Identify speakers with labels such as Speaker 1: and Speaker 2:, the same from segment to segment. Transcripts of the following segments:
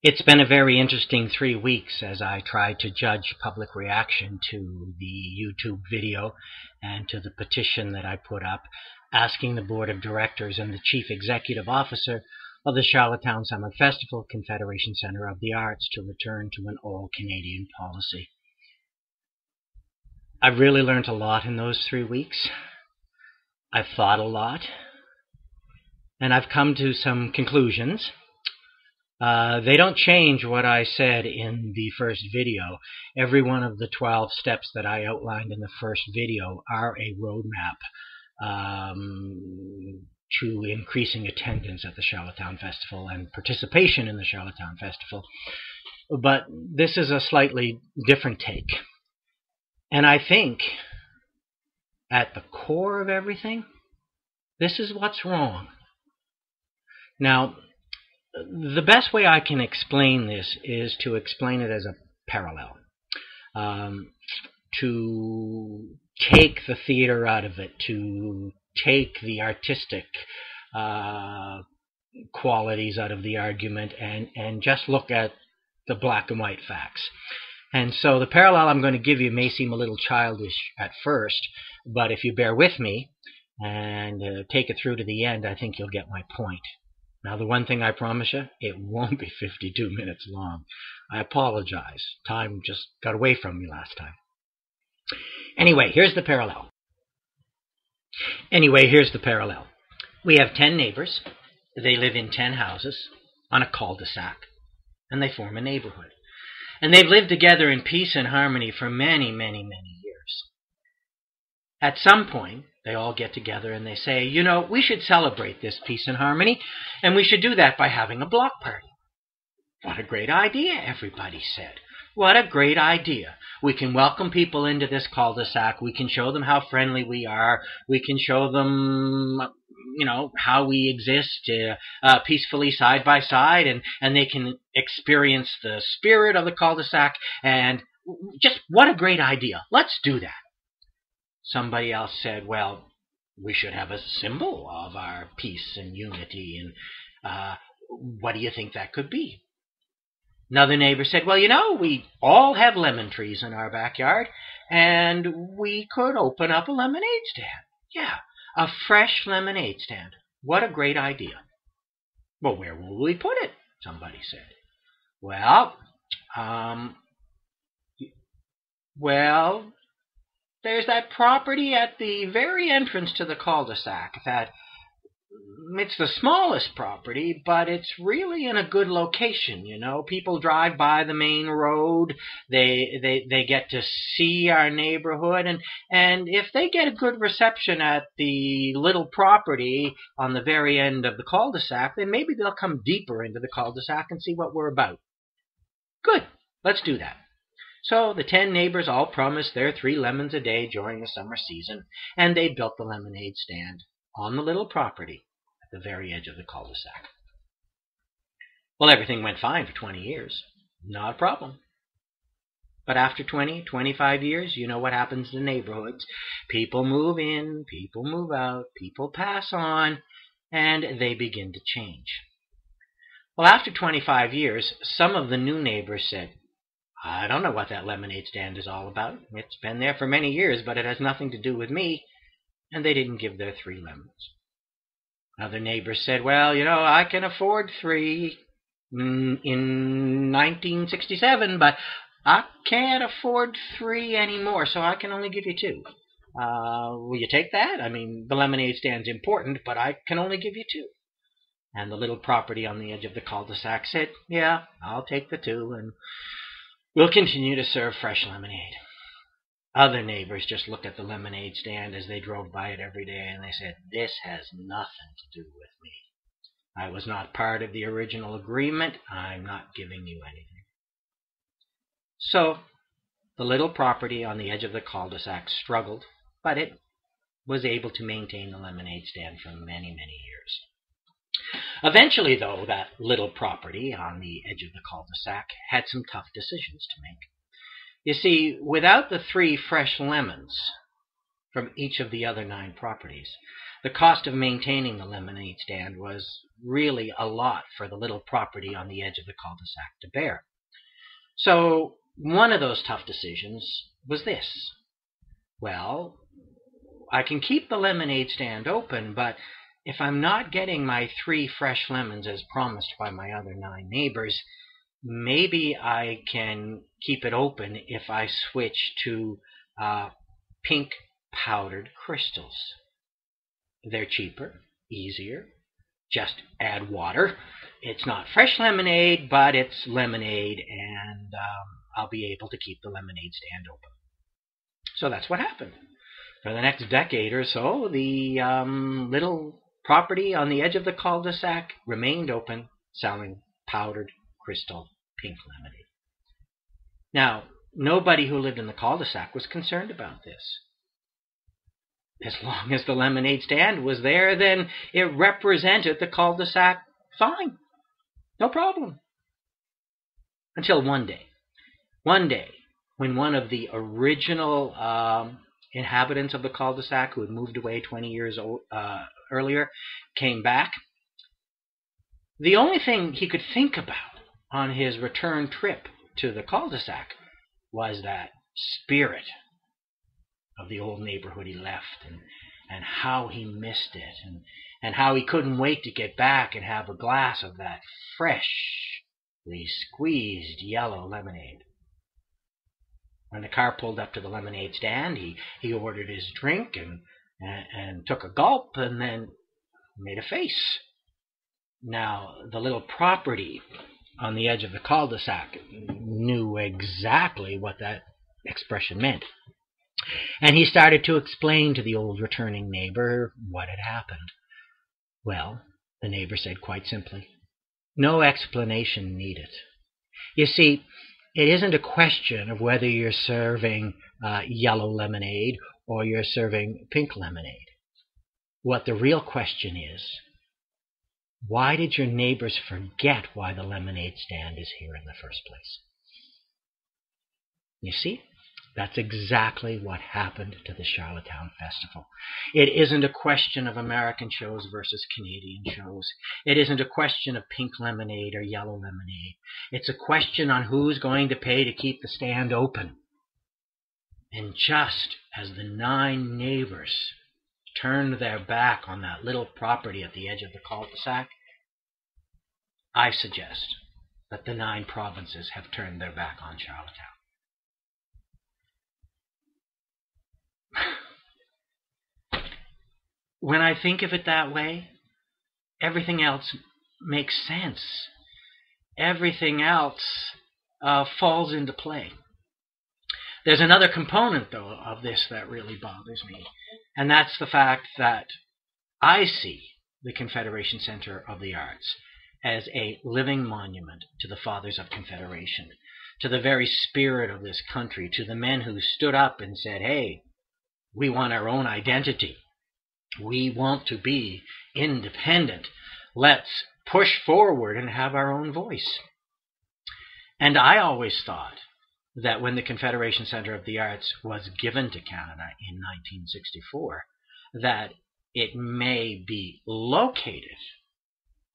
Speaker 1: It's been a very interesting 3 weeks as I try to judge public reaction to the YouTube video and to the petition that I put up asking the Board of Directors and the Chief Executive Officer of the Charlottetown Summer Festival Confederation Centre of the Arts to return to an all-Canadian policy. I've really learned a lot in those 3 weeks. I've thought a lot, and I've come to some conclusions. They don't change what I said in the first video. Every one of the 12 steps that I outlined in the first video are a roadmap to increasing attendance at the Charlottetown Festival and participation in the Charlottetown Festival. But this is a slightly different take. And I think at the core of everything, this is what's wrong. Now, the best way I can explain this is to explain it as a parallel. To take the theater out of it, to take the artistic qualities out of the argument and just look at the black and white facts. And so the parallel I'm going to give you may seem a little childish at first, but if you bear with me and take it through to the end, I think you'll get my point. Now, the one thing I promise you, it won't be 52 minutes long. I apologize. Time just got away from me last time. Anyway, here's the parallel. We have 10 neighbors. They live in 10 houses on a cul-de-sac, and they form a neighborhood. And they've lived together in peace and harmony for many, many, many years. At some point, they all get together and they say, you know, we should celebrate this peace and harmony, and we should do that by having a block party. What a great idea, everybody said. What a great idea. We can welcome people into this cul-de-sac. We can show them how friendly we are. We can show them, you know, how we exist peacefully side by side, and they can experience the spirit of the cul-de-sac. And just what a great idea. Let's do that. Somebody else said, well, we should have a symbol of our peace and unity, and what do you think that could be? Another neighbor said, well, you know, we all have lemon trees in our backyard, and we could open up a lemonade stand. Yeah, a fresh lemonade stand. What a great idea. Well, where will we put it? Somebody said. Well, there's that property at the very entrance to the cul-de-sac. It's the smallest property, but it's really in a good location, you know. People drive by the main road. They get to see our neighborhood, and if they get a good reception at the little property on the very end of the cul-de-sac, then maybe they'll come deeper into the cul-de-sac and see what we're about. Good. Let's do that. So the 10 neighbors all promised their 3 lemons a day during the summer season, and they built the lemonade stand on the little property at the very edge of the cul-de-sac. Well, everything went fine for 20 years. Not a problem. But after 20, 25 years, you know what happens to neighborhoods. People move in, people move out, people pass on, and they begin to change. Well, after 25 years, some of the new neighbors said, I don't know what that lemonade stand is all about. It's been there for many years, but it has nothing to do with me. And they didn't give their 3 lemons. Other neighbors said, well, you know, I can afford 3 in 1967, but I can't afford 3 anymore, so I can only give you 2. Will you take that? I mean, the lemonade stand's important, but I can only give you 2. And the little property on the edge of the cul-de-sac said, yeah, I'll take the 2, and we'll continue to serve fresh lemonade. Other neighbors just looked at the lemonade stand as they drove by it every day, and they said, this has nothing to do with me. I was not part of the original agreement. I'm not giving you anything. So the little property on the edge of the cul-de-sac struggled, but it was able to maintain the lemonade stand for many, many years. Eventually, though, that little property on the edge of the cul-de-sac had some tough decisions to make. You see, without the 3 fresh lemons from each of the other 9 properties, the cost of maintaining the lemonade stand was really a lot for the little property on the edge of the cul-de-sac to bear. So one of those tough decisions was this. Well, I can keep the lemonade stand open, but if I'm not getting my 3 fresh lemons as promised by my other 9 neighbors, maybe I can keep it open if I switch to pink powdered crystals. They're cheaper, easier, just add water. It's not fresh lemonade, but it's lemonade, and I'll be able to keep the lemonade stand open. So that's what happened. For the next decade or so, the little property on the edge of the cul-de-sac remained open, selling powdered crystal pink lemonade. Now, nobody who lived in the cul-de-sac was concerned about this. As long as the lemonade stand was there, then it represented the cul-de-sac fine. No problem. Until one day, when one of the original inhabitants of the cul-de-sac, who had moved away 20 years earlier, came back, the only thing he could think about on his return trip to the cul-de-sac was that spirit of the old neighborhood he left, and how he missed it, and how he couldn't wait to get back and have a glass of that freshly squeezed yellow lemonade. When the car pulled up to the lemonade stand, he ordered his drink and took a gulp and then made a face. Now, the little property on the edge of the cul-de-sac knew exactly what that expression meant. And he started to explain to the old returning neighbor what had happened. Well, the neighbor said quite simply, no explanation needed. You see, it isn't a question of whether you're serving yellow lemonade or you're serving pink lemonade. What the real question is, why did your neighbors forget why the lemonade stand is here in the first place? You see? That's exactly what happened to the Charlottetown Festival. It isn't a question of American shows versus Canadian shows. It isn't a question of pink lemonade or yellow lemonade. It's a question on who's going to pay to keep the stand open. And just as the 9 neighbors turned their back on that little property at the edge of the cul-de-sac, I suggest that the 9 provinces have turned their back on Charlottetown. When I think of it that way, everything else makes sense. Everything else falls into play. There's another component, though, of this that really bothers me, and that's the fact that I see the Confederation Center of the Arts as a living monument to the Fathers of Confederation, to the very spirit of this country, to the men who stood up and said, hey, we want our own identity. We want to be independent. Let's push forward and have our own voice. And I always thought that when the Confederation Center of the Arts was given to Canada in 1964, that it may be located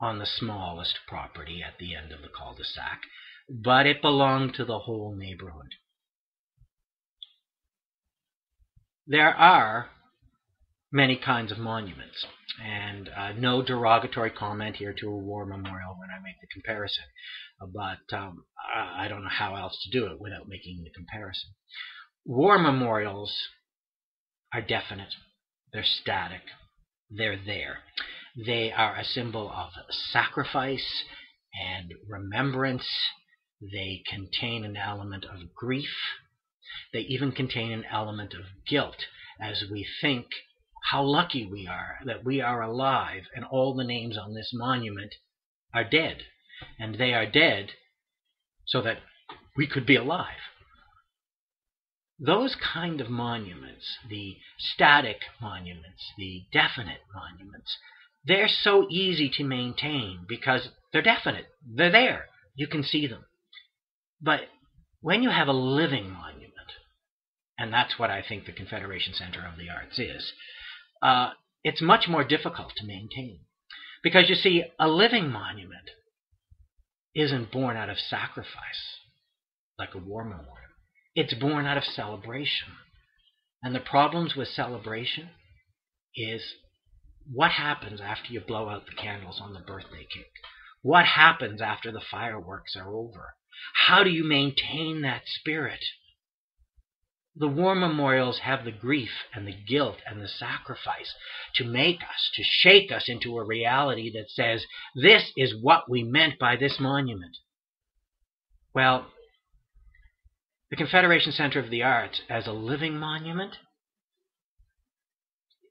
Speaker 1: on the smallest property at the end of the cul-de-sac, but it belonged to the whole neighborhood. There are many kinds of monuments, and no derogatory comment here to a war memorial when I make the comparison, but I don't know how else to do it without making the comparison. War memorials are definite, they're static, they're there. They are a symbol of sacrifice and remembrance. They contain an element of grief. They even contain an element of guilt as we think how lucky we are that we are alive and all the names on this monument are dead. And they are dead so that we could be alive. Those kind of monuments, the static monuments, the definite monuments, they're so easy to maintain because they're definite. They're there. You can see them. But when you have a living monument, and that's what I think the Confederation Center of the Arts is, it's much more difficult to maintain. Because you see, a living monument isn't born out of sacrifice like a war memorial. It's born out of celebration. And the problems with celebration is what happens after you blow out the candles on the birthday cake? What happens after the fireworks are over? How do you maintain that spirit? The war memorials have the grief and the guilt and the sacrifice to make us, to shake us into a reality that says, this is what we meant by this monument. Well, the Confederation Center of the Arts as a living monument,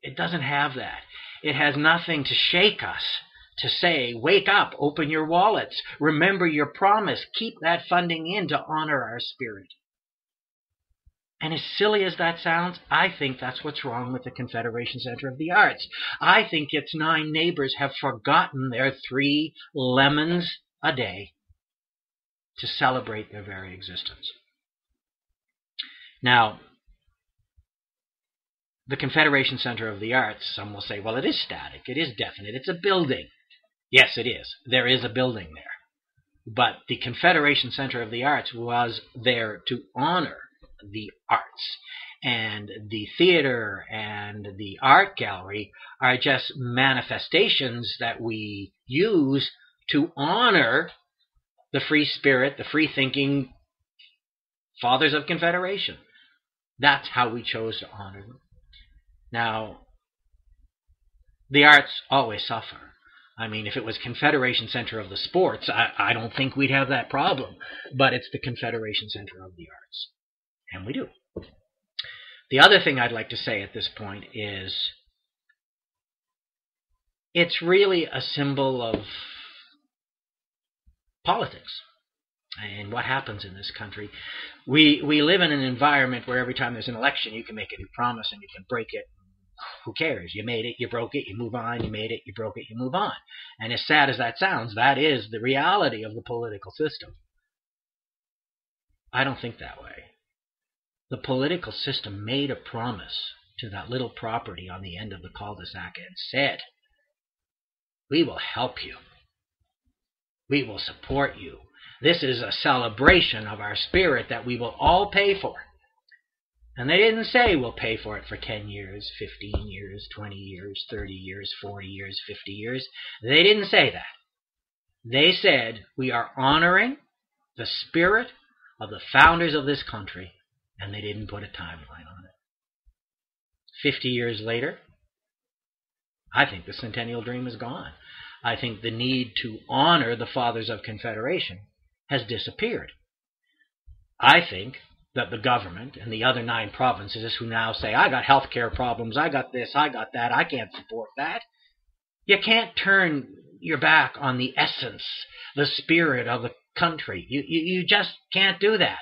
Speaker 1: it doesn't have that. It has nothing to shake us, to say, wake up, open your wallets, remember your promise, keep that funding in to honor our spirit. And as silly as that sounds, I think that's what's wrong with the Confederation Center of the Arts. I think its 9 neighbors have forgotten their 3 lemons a day to celebrate their very existence. Now, the Confederation Center of the Arts, some will say, well, it is static, it is definite, it's a building. Yes, it is. There is a building there. But the Confederation Center of the Arts was there to honor the arts. And the theater and the art gallery are just manifestations that we use to honor the free spirit, the free thinking fathers of Confederation. That's how we chose to honor them. Now, the arts always suffer. I mean, if it was Confederation Center of the Sports, I don't think we'd have that problem. But it's the Confederation Center of the Arts. And we do. The other thing I'd like to say at this point is it's really a symbol of politics and what happens in this country. We live in an environment where every time there's an election, you can make a new promise and you can break it. Who cares? You made it, you broke it, you move on. You made it, you broke it, you move on. And as sad as that sounds, that is the reality of the political system. I don't think that way. The political system made a promise to that little property on the end of the cul-de-sac and said, we will help you. We will support you. This is a celebration of our spirit that we will all pay for. And they didn't say we'll pay for it for 10 years, 15 years, 20 years, 30 years, 40 years, 50 years. They didn't say that. They said we are honoring the spirit of the founders of this country, and they didn't put a timeline on it. 50 years later, I think the Centennial Dream is gone. I think the need to honor the fathers of Confederation has disappeared. I think that the government and the other 9 provinces who now say, I got health care problems, I got this, I got that, I can't support that. You can't turn your back on the essence, the spirit of the country. You just can't do that.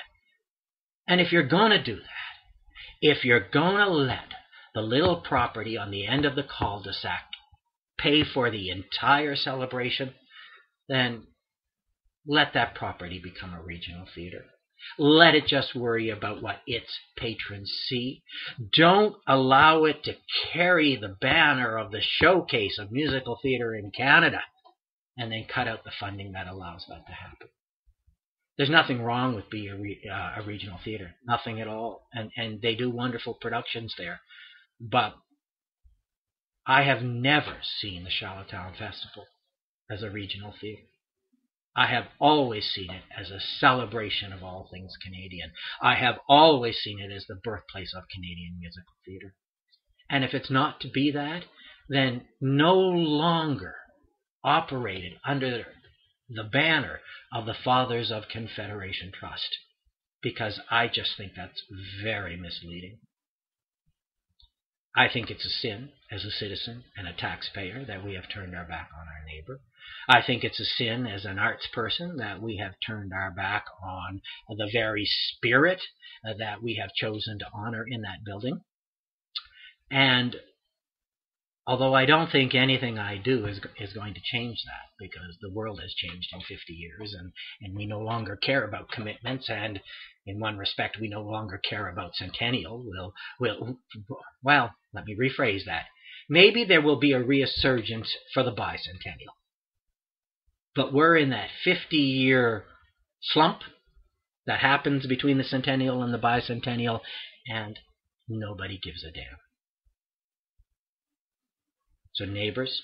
Speaker 1: And if you're going to do that, if you're going to let the little property on the end of the cul-de-sac pay for the entire celebration, then let that property become a regional theater. Let it just worry about what its patrons see. Don't allow it to carry the banner of the showcase of musical theater in Canada and then cut out the funding that allows that to happen. There's nothing wrong with being a regional theater. Nothing at all. And they do wonderful productions there. But I have never seen the Charlottetown Festival as a regional theater. I have always seen it as a celebration of all things Canadian. I have always seen it as the birthplace of Canadian musical theater. And if it's not to be that, then no longer operated under the banner of the Fathers of Confederation Trust, because I just think that's very misleading. I think it's a sin as a citizen and a taxpayer that we have turned our back on our neighbor. I think it's a sin as an arts person that we have turned our back on the very spirit that we have chosen to honor in that building. And although I don't think anything I do is going to change that, because the world has changed in 50 years and we no longer care about commitments, and in one respect we no longer care about Centennial. Well, let me rephrase that. Maybe there will be a resurgence for the bicentennial. But we're in that 50-year slump that happens between the centennial and the bicentennial, and nobody gives a damn. So neighbors,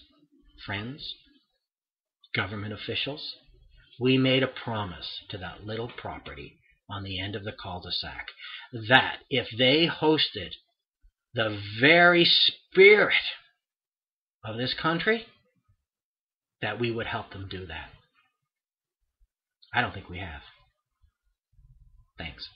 Speaker 1: friends, government officials, we made a promise to that little property on the end of the cul-de-sac that if they hosted the very spirit of this country, that we would help them do that. I don't think we have. Thanks.